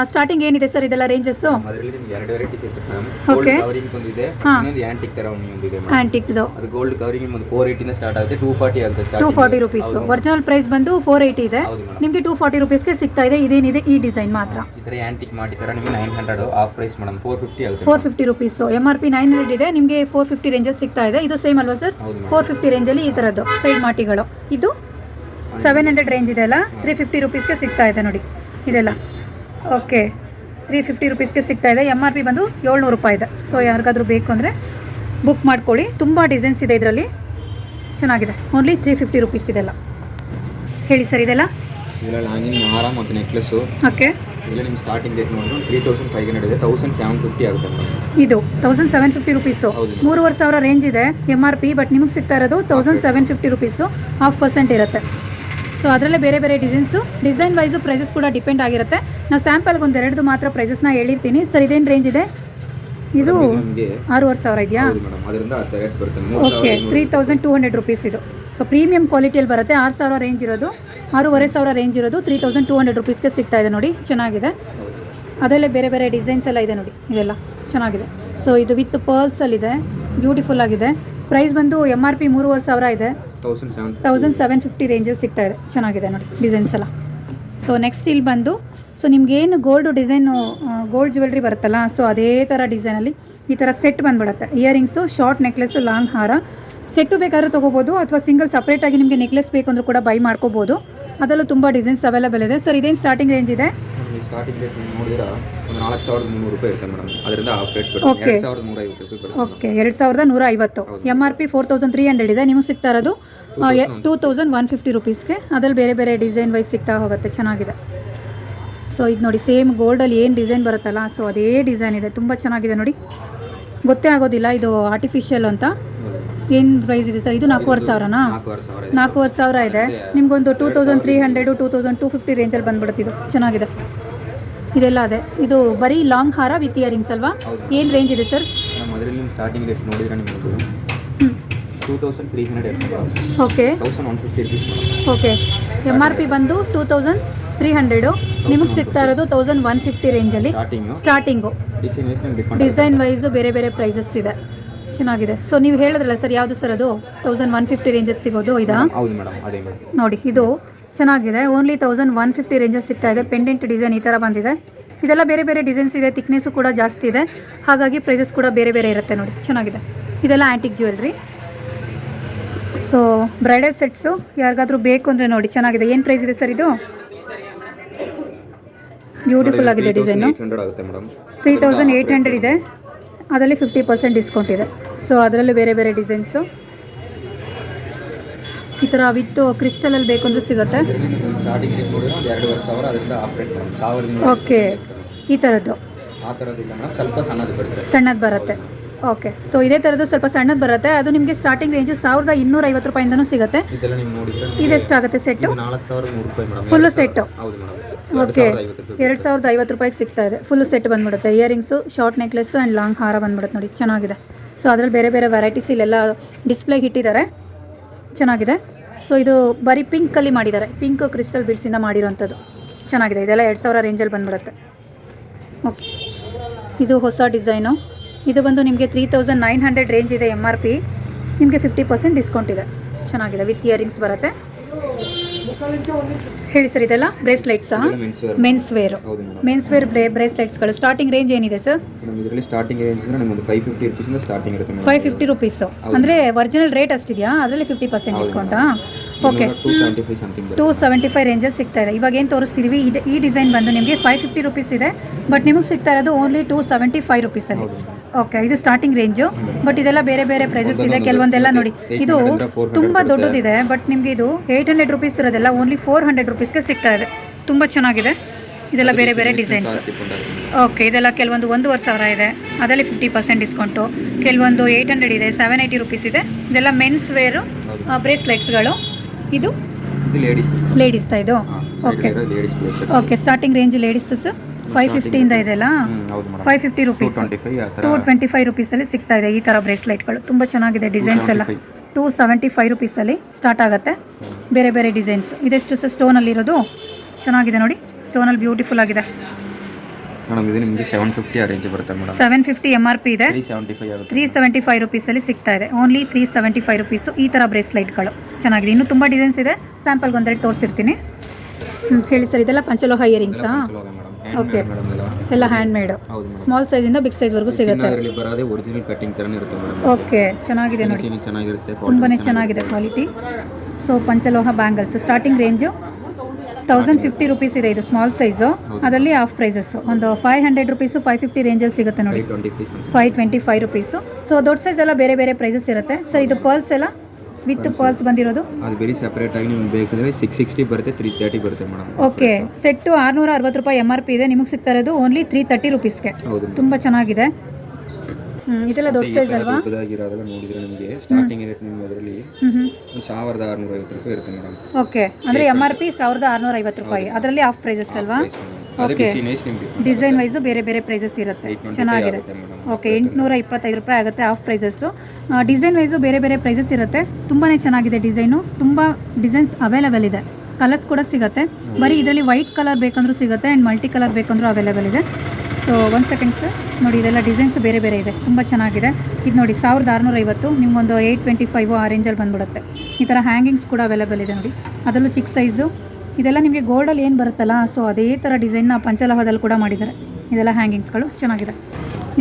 ಸ್ಟಾರ್ಟಿಂಗ್ ಏನಿದೆ ಸರ್ ಇದೆಲ್ಲ ರೇಂಜಸ್ಸು? ಅದರಲ್ಲಿ ನಿಮಗೆ 2 ವೆರೈಟೀಸ್ ಇರುತ್ತೆ ಮೇಡಮ್. ಓಕೆ, ಕವರಿಂಗ್ ಬಂದಿದೆ, ಇನ್ನೊಂದು ಆಂಟಿಕ್ ತರ ಒಂದಿದೆ ಮೇಡಮ್. ಆಂಟಿಕ್ದು ಅದು ಗೋಲ್ಡ್ ಕವರಿಂಗ್ ಒಂದು 480 ಇಂದ ಸ್ಟಾರ್ಟ್ ಆಗುತ್ತೆ. 240 ಆಗುತ್ತೆ ಸ್ಟಾರ್ಟ್. 240 ರೂಪೀಸ್. ಒರಿಜಿನಲ್ ಪ್ರೈಸ್ ಬಂದು 480 ಇದೆ. ನಿಮಗೆ 240 ರೂಪೀಸ್ಗೆ ಸಿಗ್ತಾ ಇದೆ. ಇದೇನಿದೆ ಈ ಡಿಸೈನ್ ಮಾತ್ರ. ಈ ತರ ಆಂಟಿಕ್ ಮಾಡಿ ತರ ನಿಮಗೆ 900 ಆಫ್ ಪ್ರೈಸ್ ಮೇಡಮ್, 450 ಆಗುತ್ತೆ. 450 ರೂಪೀಸ್. MRP 900 ಇದೆ, ನಿಮಗೆ 450 ರೇಂಜಲ್ಲಿ ಸಿಗ್ತಾ ಇದೆ. ಇದು ಸೇಮ್ ಅಲ್ವಾ ಸರ್? 450 ರೇಂಜಲ್ಲಿ ಈ ಥರದ್ದು ಸೈಡ್ ಮಾಟಿಗಳು. ಇದು 700 ರೇಂಜ್ ಇದೆ ಅಲ್ಲ, 350 ರೂಪೀಸ್ಗೆ ಸಿಗ್ತಾ ಇದೆ ನೋಡಿ. ಇದೆಲ್ಲ ಓಕೆ, 350 ರೂಪೀಸ್ಗೆ ಸಿಗ್ತಾ ಇದೆ. MRP ಬಂದು 700 ರೂಪಾಯಿ ಇದೆ. ಸೊ ಯಾರಿಗಾದ್ರೂ ಬೇಕು ಅಂದರೆ ಬುಕ್ ಮಾಡ್ಕೊಳ್ಳಿ. ತುಂಬ ಡಿಸೈನ್ಸ್ ಇದೆ ಇದರಲ್ಲಿ, ಚೆನ್ನಾಗಿದೆ. ಓನ್ಲಿ 350 ರೂಪೀಸ್ ಇದೆಲ್ಲ. ಹೇಳಿ ಸರ್, ಇದೆಲ್ಲ ಹಾರ ಮತ್ತು ನೆಕ್ಲೆಸ್ಸು. ಓಕೆ, ಇಲ್ಲ ನಿಮ್ಮ ಸ್ಟಾರ್ಟಿಂಗ್ ರೇಟ್ ನೋಡಿದ್ರೆ 3500 ಇದೆ, 1750 ಆಗುತ್ತೆ ಮೇಡಮ್. ಇದು 1750 ರುಪೀಸು, ಹೌದು. 3500 ರೇಂಜ್ ಇದೆ MRP, ಬಟ್ ನಿಮಗೆ ಸಿಗ್ತಾ ಇರೋದು 1750 ರುಪೀಸು, 0.5% ಇರುತ್ತೆ. ಸೊ ಅದರಲ್ಲೇ ಬೇರೆ ಬೇರೆ ಡಿಸೈನ್ ವೈಸು ಪ್ರೈಸಸ್ ಕೂಡ ಡಿಪೆಂಡ್ ಆಗಿರುತ್ತೆ. ನಾವು ಸ್ಯಾಂಪಲ್ಗೆ ಒಂದೆರಡು ಮಾತ್ರ ಪ್ರೈಸಸ್ನ ಹೇಳಿರ್ತೀನಿ. ಸರ್ ಇದೇನು ರೇಂಜ್ ಇದೆ? ಇದು ನಿಮಗೆ 6500 ಇದೆಯಾ? ಹೌದು ಮೇಡಮ್, ಅದರಿಂದ ಅರ್ಧ ರೇಟ್ ಬರುತ್ತೆ. ಓಕೆ, 3200 ರುಪೀಸ್ ಇದು. ಸೊ ಪ್ರೀಮಿಯಂ ಕ್ವಾಲಿಟಿಯಲ್ಲಿ ಬರುತ್ತೆ. 6000 ರೇಂಜ್ ಇರೋದು, 6500 ರೇಂಜ್ ಇರೋದು 3200 ರುಪೀಸ್ಗೆ ಸಿಗ್ತಾ ಇದೆ ನೋಡಿ, ಚೆನ್ನಾಗಿದೆ. ಅದರಲ್ಲೇ ಬೇರೆ ಬೇರೆ ಡಿಸೈನ್ಸ್ ಎಲ್ಲ ಇದೆ ನೋಡಿ, ಇದೆಲ್ಲ ಚೆನ್ನಾಗಿದೆ. ಸೊ ಇದು ವಿತ್ ಪರ್ಲ್ಸಲ್ಲಿದೆ, ಬ್ಯೂಟಿಫುಲ್ ಆಗಿದೆ. ಪ್ರೈಸ್ ಬಂದು MRP 3500 ಇದೆ, 1750 ರೇಂಜಲ್ಲಿ ಸಿಗ್ತಾ ಇದೆ, ಚೆನ್ನಾಗಿದೆ ನೋಡಿ ಡಿಸೈನ್ಸ್ ಎಲ್ಲ. ಸೊ ನೆಕ್ಸ್ಟ್ ಇಲ್ಲಿ ಬಂದು, ಸೊ ನಿಮ್ಗೇನು ಗೋಲ್ಡ್ ಜ್ಯುವೆಲ್ರಿ ಬರುತ್ತಲ್ಲ, ಸೊ ಅದೇ ಥರ ಡಿಸೈನಲ್ಲಿ ಈ ಥರ ಸೆಟ್ ಬಂದುಬಿಡುತ್ತೆ. ಇಯರಿಂಗ್ಸು, ಶಾರ್ಟ್ ನೆಕ್ಲೆಸ್ಸು, ಲಾಂಗ್ ಹಾರ ಸೆಟ್ಟು ಬೇಕಾದ್ರೂ ತೊಗೋಬೋದು, ಅಥವಾ ಸಿಂಗಲ್ ಸಪ್ರೇಟಾಗಿ ನಿಮಗೆ ನೆಕ್ಲೆಸ್ ಬೇಕು ಅಂದರೂ ಕೂಡ ಬೈ ಮಾಡ್ಕೋಬೋದು. ಅದರಲ್ಲೂ ತುಂಬ ಡಿಸೈನ್ಸ್ ಅವೈಲೇಬಲ್ ಇದೆ. ಸರ್ ಇದೇನು ಸ್ಟಾರ್ಟಿಂಗ್ ರೇಂಜ್ ಇದೆ? ಸ್ಟಾರ್ಟಿಂಗ್ ರೇಟ್ ನೋಡಿದ್ರೆ ಒಂದು 4300 ರೂಪಾಯಿ ಇರುತ್ತೆ ಮೇಡಮ್, ಅದರಿಂದ ಹಾಫ್ ರೇಟ್ ಬರುತ್ತೆ. 2150 ರೂಪಾಯಿ ಬರುತ್ತೆ. ಓಕೆ, 2150. MRP 4300 ಇದೆ, ನಿಮಗೆ ಸಿಗ್ತಾ ಇರೋದು 2150 ರುಪೀಸ್ಗೆ. ಅದ್ರಲ್ಲಿ ಬೇರೆ ಬೇರೆ ಡಿಸೈನ್ ವೈಸ್ ಸಿಗ್ತಾ ಹೋಗುತ್ತೆ, ಚೆನ್ನಾಗಿದೆ. ಸೊ ಇದು ನೋಡಿ, ಸೇಮ್ ಗೋಲ್ಡಲ್ಲಿ ಏನು ಡಿಸೈನ್ ಬರುತ್ತಲ್ಲ, ಸೊ ಅದೇ ಡಿಸೈನ್ ಇದೆ, ತುಂಬ ಚೆನ್ನಾಗಿದೆ ನೋಡಿ. ಗೊತ್ತೇ ಆಗೋದಿಲ್ಲ ಇದು ಆರ್ಟಿಫಿಷಿಯಲ್ ಅಂತ. ಏನು ಪ್ರೈಸ್ ಇದೆ ಸರ್ ಇದು? 4500ನಾ? 4500 ಇದೆ. ನಿಮಗೊಂದು 2300 2250 ರೇಂಜಲ್ಲಿ ಬಂದ್ಬಿಡುತ್ತೆ. ಇದು ಚೆನ್ನಾಗಿದೆ, ಇದೆಲ್ಲ ಅದೇ. ಇದು ಬರೀ ಲಾಂಗ್ ಹಾರ ವಿತ್ ಇಯರಿಂಗ್ಸ್ ಅಲ್ವಾ? ಏನು ರೇಂಜ್ ಇದೆ ಸರ್? ಅದರಲ್ಲಿ ಸ್ಟಾರ್ಟಿಂಗ್ ರೇಟ್ ನೋಡಿದ್ರೆ ನಿಮಗೆ 2300 ಇರುತ್ತೆ. Okay, 1150 rupees. ಓಕೆ, MRP ಬಂದು 2300, ನಿಮಗೆ ಸಿಗ್ತಾ ಇರೋದು 1150 ರೇಂಜಲ್ಲಿ ಸ್ಟಾರ್ಟಿಂಗು. ಡಿಸೈನ್ ವೈಸು ಬೇರೆ ಬೇರೆ ಪ್ರೈಸಸ್ ಇದೆ, ಚೆನ್ನಾಗಿದೆ. ಸೊ ನೀವು ಹೇಳಿದ್ರಲ್ಲ ಸರ್, ಯಾವುದು ಸರ್ ಅದು 1150 ರೇಂಜಲ್ಲಿ ಸಿಗೋದು? ಇದಾ? ಹೌದು ಮೇಡಮ್, ಅದೇ ನೋಡಿ, ಇದು ಚೆನ್ನಾಗಿದೆ. ಓನ್ಲಿ 1150 ರೇಂಜಲ್ಲಿ ಸಿಗ್ತಾ ಇದೆ. ಪೆಂಡೆಂಟ್ ಡಿಸೈನ್ ಈ ಥರ ಬಂದಿದೆ. ಇದೆಲ್ಲ ಬೇರೆ ಬೇರೆ ಡಿಸೈನ್ಸ್ ಇದೆ, ಥಿಕ್ನೆಸ್ಸು ಕೂಡ ಜಾಸ್ತಿ ಇದೆ, ಹಾಗಾಗಿ ಪ್ರೈಸಸ್ ಕೂಡ ಬೇರೆ ಬೇರೆ ಇರುತ್ತೆ ನೋಡಿ, ಚೆನ್ನಾಗಿದೆ. ಇದೆಲ್ಲ antique jewellery. So bridal sets ಯಾರಿಗಾದ್ರೂ ಬೇಕು ಅಂದರೆ ನೋಡಿ, ಚೆನ್ನಾಗಿದೆ. ಏನು ಪ್ರೈಸ್ ಇದೆ ಸರ್ ಇದು? ಬ್ಯೂಟಿಫುಲ್ ಆಗಿದೆ ಡಿಸೈನು. 3800 ಇದೆ, ಅದರಲ್ಲಿ 50% ಡಿಸ್ಕೌಂಟ್ ಇದೆ. ಸೊ ಅದರಲ್ಲಿ ಬೇರೆ ಬೇರೆ ಡಿಸೈನ್ಸು ಈ ಥರ ವಿತ್ ಕ್ರಿಸ್ಟಲಲ್ಲಿ ಬೇಕಂದ್ರೂ ಸಿಗುತ್ತೆ. ಓಕೆ, ಈ ಥರದ್ದು ಸಣ್ಣದು ಬರುತ್ತೆ. ಓಕೆ, ಸೊ ಇದೇ ಥರದ್ದು ಸ್ವಲ್ಪ ಸಣ್ಣದು ಬರುತ್ತೆ. ಅದು ನಿಮಗೆ ಸ್ಟಾರ್ಟಿಂಗ್ ರೇಂಜು 1250 ರೂಪಾಯಿಂದನೂ ಸಿಗುತ್ತೆ. ಇದೆಷ್ಟಾಗುತ್ತೆ ಸೆಟ್ಟು? Full set. ಓಕೆ, 2050 ರೂಪಾಯಿಗೆ ಸಿಗ್ತಾ ಇದೆ. ಫುಲ್ಲು ಸೆಟ್ ಬಂದ್ಬಿಡುತ್ತೆ. Earrings, short necklace and long ಹಾರ ಬಂದ್ಬಿಡುತ್ತೆ ನೋಡಿ, ಚೆನ್ನಾಗಿದೆ. ಸೊ ಅದರಲ್ಲಿ ಬೇರೆ ಬೇರೆ ವೆರೈಟೀಸ್ ಇಲ್ಲೆಲ್ಲ ಡಿಸ್ಪ್ಲೇಗೆ ಇಟ್ಟಿದ್ದಾರೆ, ಚೆನ್ನಾಗಿದೆ. ಸೊ ಇದು ಬರೀ ಪಿಂಕಲ್ಲಿ ಮಾಡಿದ್ದಾರೆ, ಪಿಂಕ್ ಕ್ರಿಸ್ಟಲ್ ಬಿಡ್ಸಿಂದ ಮಾಡಿರೋವಂಥದ್ದು, ಚೆನ್ನಾಗಿದೆ. ಇದೆಲ್ಲ 2000 ರೇಂಜಲ್ಲಿ ಬಂದ್ಬಿಡುತ್ತೆ. ಓಕೆ, ಇದು ಹೊಸ ಡಿಸೈನು. ಇದು ಬಂದು ನಿಮಗೆ 3900 ರೇಂಜ್ ಇದೆ MRP, ನಿಮಗೆ 50% ಡಿಸ್ಕೌಂಟ್ ಇದೆ, ಚೆನ್ನಾಗಿದೆ. ವಿತ್ ಇಯರಿಂಗ್ಸ್ ಬರುತ್ತೆ. ಹೇಳಿ ಸರ್, ಇದೆಲ್ಲ ಬ್ರೇಸ್ಲೆಟ್ಸಾ? ಮೆನ್ಸ್ ವೇರ್ ಬ್ರೇಸ್ಲೆಟ್ಸ್ಗಳು ಸ್ಟಾರ್ಟಿಂಗ್ ರೇಂಜ್ ಏನಿದೆ ಸರ್? ಇದರಲ್ಲಿ ಸ್ಟಾರ್ಟಿಂಗ್ ರೇಂಜ್ ಅಂದ್ರೆ ನಿಮಗೆ 550 ರೂಪೀಸಿಂದ ಸ್ಟಾರ್ಟಿಂಗ್ ಇರುತ್ತೆ. 550 ರುಪೀಸು ಅಂದರೆ ಒರಿಜಿನಲ್ ರೇಟ್ ಅಷ್ಟಿದೆಯಾ? ಅದರಲ್ಲಿ 50% ಡಿಸ್ಕೌಂಟಾ? ಓಕೆ, 275 ರೇಂಜಲ್ಲಿ ಸಿಗ್ತಾ ಇದೆ. ಇವಾಗ ಏನು ತೋರಿಸ್ತಿದ್ದೀವಿ, ಈ ಡಿಸೈನ್ ಬಂದು ನಿಮಗೆ 550 ರುಪೀಸ್ ಇದೆ, ಬಟ್ ನಿಮಗೆ ಸಿಗ್ತಾ ಇರೋದು ಓನ್ಲಿ 275 ರುಪೀಸಲ್ಲಿ. ಓಕೆ, ಇದು ಸ್ಟಾರ್ಟಿಂಗ್ ರೇಂಜು, ಬಟ್ ಇದೆಲ್ಲ ಬೇರೆ ಬೇರೆ ಪ್ರೈಸಸ್ ಇದೆ. ಕೆಲವೊಂದೆಲ್ಲ ನೋಡಿ, ಇದು ತುಂಬ ದೊಡ್ಡದಿದೆ, ಬಟ್ ನಿಮಗೆ ಇದು 800 ರುಪೀಸ್ ಇರೋದೆಲ್ಲ ಓನ್ಲಿ 400 ರುಪೀಸ್ಗೆ ಸಿಗ್ತಾ ಇದೆ, ತುಂಬ ಚೆನ್ನಾಗಿದೆ. ಇದೆಲ್ಲ ಬೇರೆ ಬೇರೆ ಡಿಸೈನ್ಸ್. ಓಕೆ, ಇದೆಲ್ಲ ಕೆಲವೊಂದು 1500 ಇದೆ, ಅದರಲ್ಲಿ 50% ಡಿಸ್ಕೌಂಟು. ಕೆಲವೊಂದು 800 ಇದೆ, 780 ರುಪೀಸ್ ಇದೆ. ಇದೆಲ್ಲ ಮೆನ್ಸ್ ವೇರು ಬ್ರೇಸ್ಲೆಟ್ಸ್ಗಳು. ಇದು ಲೇಡೀಸ್ತಾ ಇದು? ಓಕೆ, ಓಕೆ, ಸ್ಟಾರ್ಟಿಂಗ್ ರೇಂಜ್ ಲೇಡೀಸ್ದು ಸರ್ 550 ಇದೆಲ್ಲ 550 ರುಪೀಸ್, 225 ರುಪೀಸಲ್ಲಿ ಸಿಗ್ತಾ ಇದೆ. ಈ ಥರ ಬ್ರೇಸ್ಲೆಟ್ಗಳು ತುಂಬ ಚೆನ್ನಾಗಿದೆ. ಡಿಸೈನ್ಸ್ ಎಲ್ಲ 275 ರುಪೀಸಲ್ಲಿ ಸ್ಟಾರ್ಟ್ ಆಗುತ್ತೆ. ಬೇರೆ ಬೇರೆ ಡಿಸೈನ್ಸ್. ಇದೆಷ್ಟು ಸರ್ ಸ್ಟೋನಲ್ಲಿರೋದು? ಚೆನ್ನಾಗಿದೆ ನೋಡಿ, ಸ್ಟೋನಲ್ಲಿ ಬ್ಯೂಟಿಫುಲ್ ಆಗಿದೆ. ಮೇಡಮ್ ಇದು ನಿಮಗೆ 750 ರೇಂಜ್ ಬರುತ್ತೆ ಮೇಡಮ್. 750 MRP ಇದೆ, 375 ರುಪೀಸಲ್ಲಿ ಸಿಗ್ತಾ ಇದೆ. Only 375 rupees. ಈ ಥರ ಬ್ರೇಸ್ಲೈಟ್ಗಳು ಚೆನ್ನಾಗಿದೆ. ಇನ್ನೂ ತುಂಬ ಡಿಸೈನ್ಸ್ ಇದೆ, ಸ್ಯಾಂಪಲ್ಗೆ ಒಂದೆರಡು ತೋರಿಸಿರ್ತೀನಿ. ಹೇಳಿ ಸರ್, ಇದೆಲ್ಲ ಪಂಚಲೋಹ ಇಯರಿಂಗ್ಸಾ? ಓಕೆ, ಎಲ್ಲ ಹ್ಯಾಂಡ್ ಮೇಡ್, ಸ್ಮಾಲ್ ಸೈಜಿಂದ ಬಿಗ್ ಸೈಜ್ವರೆಗೂ ಸಿಗುತ್ತೆ. ಓಕೆ, ಚೆನ್ನಾಗಿದೆ ನೋಡಿ, ತುಂಬಾ ಚೆನ್ನಾಗಿದೆ ಕ್ವಾಲಿಟಿ. ಸೊ ಪಂಚಲೋಹ ಬ್ಯಾಂಗಲ್ಸ್ ಸ್ಟಾರ್ಟಿಂಗ್ ರೇಂಜು 1050 ರುಪೀಸ್ ಇದೆ. ಇದು ಸ್ಮಾಲ್ ಸೈಜು, ಅದರಲ್ಲಿ ಹಾಫ್ ಪ್ರೈಸಸ್ಸು ಒಂದು 500 ರುಪೀಸು, 550 ರೇಂಜಲ್ಲಿ ಸಿಗುತ್ತೆ ನೋಡಿ, 525 ರುಪೀಸು. ಸೊ ದೊಡ್ಡ ಸೈಜ್ ಎಲ್ಲ ಬೇರೆ ಬೇರೆ ಪ್ರೈಸಸ್ ಇರುತ್ತೆ. ಸರ್ ಇದು ಪರ್ಲ್ಸ್ ಎಲ್ಲ ವಿತ್ ಪರ್ಲ್ಸ್ ಬಂದಿರೋದು. ಅದು ಬೇರೆ ಸೆಪರೇಟ್ ಆಗಿ ನಿಮ್ಗೆ ಬೇಕಂದ್ರೆ 660 ಬರುತ್ತೆ, 330 ಬರುತ್ತೆ ಮೇಡಮ್. ಓಕೆ, ಸೆಟ್ಟು 660 ರೂಪಾಯಿ MRP ಇದೆ, ನಿಮಗೆ ಸಿಗ್ತಾ ಇರೋದು ಓನ್ಲಿ 330 ರುಪೀಸ್ಗೆ. ಹೌದು, ತುಂಬ ಚೆನ್ನಾಗಿದೆ. ಇದೆಲ್ಲ ದೊಡ್ಡ ಸೈಜ್ ಅಲ್ವಾ? ದೊಡ್ಡದಾಗಿರೋದೆಲ್ಲ ನೋಡಿದ್ರೆ ನಿಮಗೆ ಸ್ಟಾರ್ಟಿಂಗ್ ರೇಟ್ ನಿಮ್ಗೆ ಅದರಲ್ಲಿ 1650 ರೂಪಾಯಿ ಇರುತ್ತೆ ಮೇಡಮ್. ಓಕೆ, ಅಂದರೆ MRP 1650 ರೂಪಾಯಿ, ಅದರಲ್ಲಿ ಆಫ್ ಪ್ರೈಸಸ್ ಅಲ್ವಾ? ಓಕೆ, ಡಿಸೈನ್ ವೈಸು ಬೇರೆ ಬೇರೆ ಪ್ರೈಸಸ್ ಇರುತ್ತೆ. ಚೆನ್ನಾಗಿದೆ. ಓಕೆ, 825 ರೂಪಾಯಿ ಆಗುತ್ತೆ ಆಫ್ ಪ್ರೈಸಸ್ಸು. ಡಿಸೈನ್ ವೈಸು ಬೇರೆ ಬೇರೆ ಪ್ರೈಸಸ್ ಇರುತ್ತೆ. ತುಂಬಾ ಚೆನ್ನಾಗಿದೆ ಡಿಸೈನು, ತುಂಬ ಡಿಸೈನ್ಸ್ ಅವೈಲೇಬಲ್ ಇದೆ, ಕಲರ್ಸ್ ಕೂಡ ಸಿಗುತ್ತೆ. ಬರೀ ಇದರಲ್ಲಿ ವೈಟ್ ಕಲರ್ ಬೇಕಂದ್ರೂ ಸಿಗುತ್ತೆ ಆ್ಯಂಡ್ ಮಲ್ಟಿ ಕಲರ್ ಬೇಕಂದ್ರೂ ಅವೈಲೇಬಲ್ ಇದೆ. ಸೊ 1 ಸೆಕೆಂಡ್ಸ್ ನೋಡಿ, ಇದೆಲ್ಲ ಡಿಸೈನ್ಸ್ ಬೇರೆ ಬೇರೆ ಇದೆ, ತುಂಬ ಚೆನ್ನಾಗಿದೆ. ಇದು ನೋಡಿ 1650, ನಿಮ್ಗೊಂದು 825 ಆ ರೇಂಜಲ್ಲಿ ಬಂದ್ಬಿಡುತ್ತೆ. ಈ ಥರ ಹ್ಯಾಂಗಿಂಗ್ಸ್ ಕೂಡ ಅವೈಲೇಬಲ್ ಇದೆ ನೋಡಿ, ಅದರಲ್ಲೂ ಚಿಕ್ಕ ಸೈಜು. ಇದೆಲ್ಲ ನಿಮಗೆ ಗೋಲ್ಡಲ್ಲಿ ಏನು ಬರುತ್ತಲ್ಲ, ಸೊ ಅದೇ ಥರ ಡಿಸೈನ್ನ ಪಂಚಲೋಹದಲ್ಲಿ ಕೂಡ ಮಾಡಿದ್ದಾರೆ. ಇದೆಲ್ಲ ಹ್ಯಾಂಗಿಂಗ್ಸ್ಗಳು ಚೆನ್ನಾಗಿದೆ.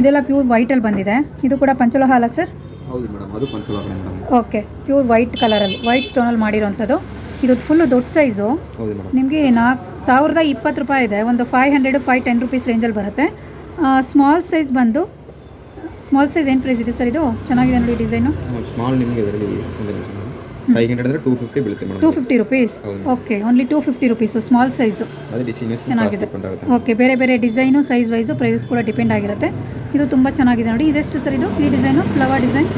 ಇದೆಲ್ಲ ಪ್ಯೂರ್ ವೈಟಲ್ಲಿ ಬಂದಿದೆ. ಇದು ಕೂಡ ಪಂಚಲೋಹ ಅಲ್ಲ ಸರ್? ಹೌದು ಮೇಡಮ್, ಅದು ಪಂಚಲೋಹ ಮೇಡಮ್. ಓಕೆ, ಪ್ಯೂರ್ ವೈಟ್ ಕಲರಲ್ಲಿ, ವೈಟ್ ಸ್ಟೋನಲ್ಲಿ ಮಾಡಿರೋಂಥದ್ದು. ಇದು ಫುಲ್ಲು ದೊಡ್ಡ ಸೈಜು. ನಿಮಗೆ 4020 ರೂಪಾಯಿ ಇದೆ. ಒಂದು 500 510 ರುಪೀಸ್ ರೇಂಜಲ್ಲಿ ಬರುತ್ತೆ. ಸ್ಮಾಲ್ ಸೈಜ್ ಬಂದು, ಸ್ಮಾಲ್ ಸೈಜ್ ಏನು ಪ್ರೈಸ್ ಇದೆ ಸರ್? ಇದು ಚೆನ್ನಾಗಿದೆ ನೋಡಿ ಡಿಸೈನು. ಸ್ಮಾಲ್ ನಿಮಗೆ ಇದರಲ್ಲಿ 500 ಅಂದರೆ 250 ಬೀಳುತ್ತೆ madam. 250 rupees. Okay, only 250 rupees small size. ಅದು ಡಿಸೈನ್ ಚೆನ್ನಾಗಿದೆ. ಓಕೆ, ಬೇರೆ ಬೇರೆ ಡಿಸೈನು ಸೈಜ್ ವೈಸು ಪ್ರೈಸಸ್ ಕೂಡ ಡಿಪೆಂಡ್ ಆಗಿರುತ್ತೆ. ಇದು ತುಂಬ ಚೆನ್ನಾಗಿದೆ ನೋಡಿ. ಇದೆಷ್ಟು ಸರ್ ಇದು? ಈ ಡಿಸೈನು ಫ್ಲವರ್ ಡಿಸೈನ್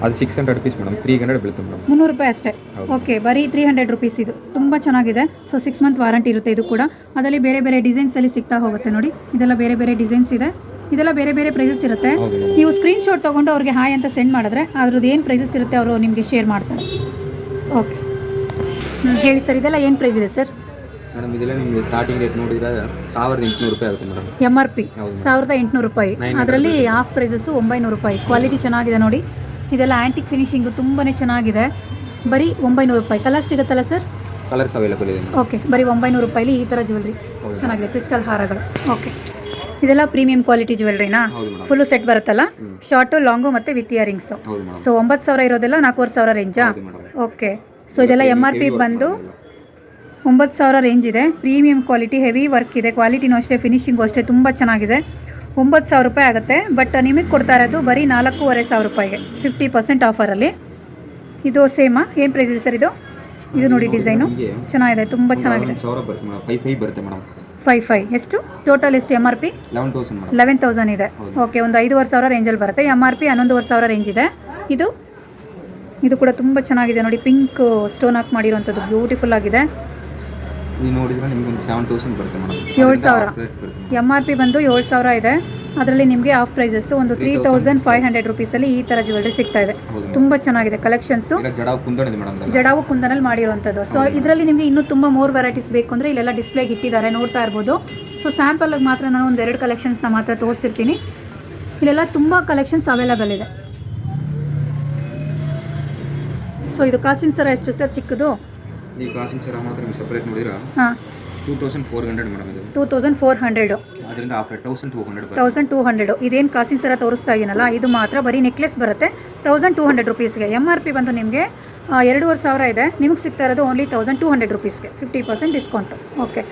ಅದು 600 ರುಪೀಸ್ ಮೇಡಮ್, 300 ಬೀಳುತ್ತೆ ಮೇಡಮ್. 300 ರೂಪಾಯಿ ಅಷ್ಟೇ. ಓಕೆ, ಬರೀ 300 ರುಪೀಸ್. ಇದು ತುಂಬ ಚೆನ್ನಾಗಿದೆ. ಸೊ 6 ಮಂತ್ ವಾರಂಟಿ ಇರುತ್ತೆ ಇದು ಕೂಡ. ಅದರಲ್ಲಿ ಬೇರೆ ಬೇರೆ ಡಿಸೈನ್ಸಲ್ಲಿ ಸಿಗ್ತಾ ಹೋಗುತ್ತೆ ನೋಡಿ. ಇದೆಲ್ಲ ಬೇರೆ ಬೇರೆ ಡಿಸೈನ್ಸ್ ಇದೆ, ಇದೆಲ್ಲ ಬೇರೆ ಬೇರೆ ಪ್ರೈಸಸ್ ಇರುತ್ತೆ. ನೀವು ಸ್ಕ್ರೀನ್ಶಾಟ್ ತೊಗೊಂಡು ಅವ್ರಿಗೆ ಹಾಯ್ ಅಂತ ಸೆಂಡ್ ಮಾಡಿದ್ರೆ ಅದ್ರದ್ದು ಏನು ಪ್ರೈಸಸ್ ಇರುತ್ತೆ ಅವರು ನಿಮಗೆ ಶೇರ್ ಮಾಡ್ತಾರೆ. ಓಕೆ, ಹೇಳಿ ಸರ್, ಇದೆಲ್ಲ ಏನು ಪ್ರೈಸ್ ಇದೆ ಸರ್? ಮೇಡಮ್ ಇದೆಲ್ಲ ನಿಮಗೆ ಸ್ಟಾರ್ಟಿಂಗ್ ರೇಟ್ ನೋಡಿದ್ರೆ 1800 ರೂಪಾಯಿ ಆಗುತ್ತೆ ಮೇಡಮ್. MRP 1800 ರೂಪಾಯಿ, ಅದರಲ್ಲಿ ಹಾಫ್ ಪ್ರೈಸಸ್ಸು 900 ರೂಪಾಯಿ. ಕ್ವಾಲಿಟಿ ಚೆನ್ನಾಗಿದೆ ನೋಡಿ. ಇದೆಲ್ಲ ಆ್ಯಂಟಿಕ್ ಫಿನಿಶಿಂಗು ತುಂಬಾ ಚೆನ್ನಾಗಿದೆ. ಬರೀ 900 ರೂಪಾಯಿ. ಕಲರ್ ಸಿಗುತ್ತಲ್ಲ ಸರ್? ಕಲರ್ಸ್ ಅವೈಲೇಬಲ್ ಇದೆ. ಓಕೆ, ಬರೀ 900 ರೂಪಾಯಿಲಿ ಈ ಥರ ಜ್ಯುವೆಲ್ರಿ ಚೆನ್ನಾಗಿದೆ, ಕ್ರಿಸ್ಟಲ್ ಹಾರಗಳು. ಓಕೆ, ಇದೆಲ್ಲ ಪ್ರೀಮಿಯಂ ಕ್ವಾಲಿಟಿ ಜ್ಯುವೆಲ್ರಿನಾ? ಫುಲ್ಲು ಸೆಟ್ ಬರುತ್ತಲ್ಲ, ಶಾರ್ಟು ಲಾಂಗು ಮತ್ತು ವಿತ್ ಇಯರಿಂಗ್ಸು. ಸೊ 9000 ಇರೋದೆಲ್ಲ 4500 ರೇಂಜಾ? ಓಕೆ, ಸೊ ಇದೆಲ್ಲ MRP ಬಂದು 9000 ರೇಂಜ್ ಇದೆ. ಪ್ರೀಮಿಯಂ ಕ್ವಾಲಿಟಿ, ಹೆವಿ ವರ್ಕ್ ಇದೆ, ಕ್ವಾಲಿಟಿನೂ ಅಷ್ಟೇ, ಫಿನಿಶಿಂಗು ಅಷ್ಟೇ ತುಂಬ ಚೆನ್ನಾಗಿದೆ. 9000 ರೂಪಾಯಿ ಆಗುತ್ತೆ. ಬಟ್ ನಿಮಗೆ ಕೊಡ್ತಾ ಇರೋದು ಬರೀ 4500 ರೂಪಾಯಿಗೆ 50% ಆಫರಲ್ಲಿ. ಇದು ಸೇಮಾ? ಏನು ಪ್ರೈಸ್ ಇದೆ ಸರ್ ಇದು? ಇದು ನೋಡಿ ಡಿಸೈನು ಚೆನ್ನಾಗಿದೆ, ತುಂಬ ಚೆನ್ನಾಗಿದೆ. 55 ಎಷ್ಟು ಟೋಟಲ್? ಎಷ್ಟು MRP? 11,000 ಇದೆ. ಓಕೆ, ಒಂದು 5,500 ರೇಂಜಲ್ಲಿ ಬರುತ್ತೆ. MRP 11,500 ರೇಂಜ್ ಇದೆ. ಇದು ಕೂಡ ತುಂಬ ಚೆನ್ನಾಗಿದೆ ನೋಡಿ, ಪಿಂಕ್ ಸ್ಟೋನ್ ಹಾಕಿ ಮಾಡಿರೋಂಥದ್ದು, ಬ್ಯೂಟಿಫುಲ್ ಆಗಿದೆ. 7,000 MRP ಬಂದು 7,000 ಇದೆ. ಅದರಲ್ಲಿ ನಿಮಗೆ ಆಫ್ ಪ್ರೈಸಸ್ ಒಂದು 3,500 ರುಪೀಸಲ್ಲಿ ಈ ಥರ ಜ್ಯುವೆಲ್ರಿ ಸಿಗ್ತಾ ಇದೆ. ತುಂಬ ಚೆನ್ನಾಗಿದೆ ಕಲೆಕ್ಷನ್ಸು, ಜಡಾವು ಕುಂದನಲ್ಲಿ ಮಾಡಿರುವಂಥದ್ದು. ಸೊ ಇದರಲ್ಲಿ ನಿಮಗೆ ಇನ್ನೂ ತುಂಬ ಮೋರ್ ವೆರೈಟೀಸ್ ಬೇಕು ಅಂದರೆ ಇಲ್ಲೆಲ್ಲ ಡಿಸ್ಪ್ಲೇಗೆ ಇಟ್ಟಿದ್ದಾರೆ, ನೋಡ್ತಾ ಇರ್ಬೋದು. ಸೊ ಸ್ಯಾಂಪಲ್ಗೆ ಮಾತ್ರ ನಾನು ಒಂದು 2 ಕಲೆಕ್ಷನ್ಸ್ನ ಮಾತ್ರ ತೋರಿಸ್ತಿರ್ತೀನಿ. ಇಲ್ಲೆಲ್ಲ ತುಂಬ ಕಲೆಕ್ಷನ್ಸ್ ಅವೈಲೇಬಲ್ ಇದೆ. ಸೊ ಇದು ಕಾಸಿನ ಸರ ಎಷ್ಟು ಸರ್ ಚಿಕ್ಕದು? ಈ ಕಾಸಿನ ಸರ ಮಾತ್ರ ನೀವು ಸೆಪರೇಟ್ ನೋಡಿರಾ? ಹಾಂ, 2400 ಮೇಡಮ್. ಇದು 2400. ಅದರಿಂದ ಆಫ್ಟರ್ 1200. 1200. ಇದೇನು ಕಾಸಿನ ಸರ ತೋರಿಸ್ತಾ ಇದ್ದೀನಲ್ಲ, ಇದು ಮಾತ್ರ ಬರೀ ನೆಕ್ಲೆಸ್ ಬರುತ್ತೆ 1200 ರುಪೀಸ್ಗೆ. MRP ಬಂದು ನಿಮಗೆ 2,500 ಇದೆ, ನಿಮಗೆ ಸಿಗ್ತಾ ಇರೋದು ಓನ್ಲಿ 1200 ರುಪೀಸ್ಗೆ, 50% ಡಿಸ್ಕೌಂಟು. ಓಕೆ,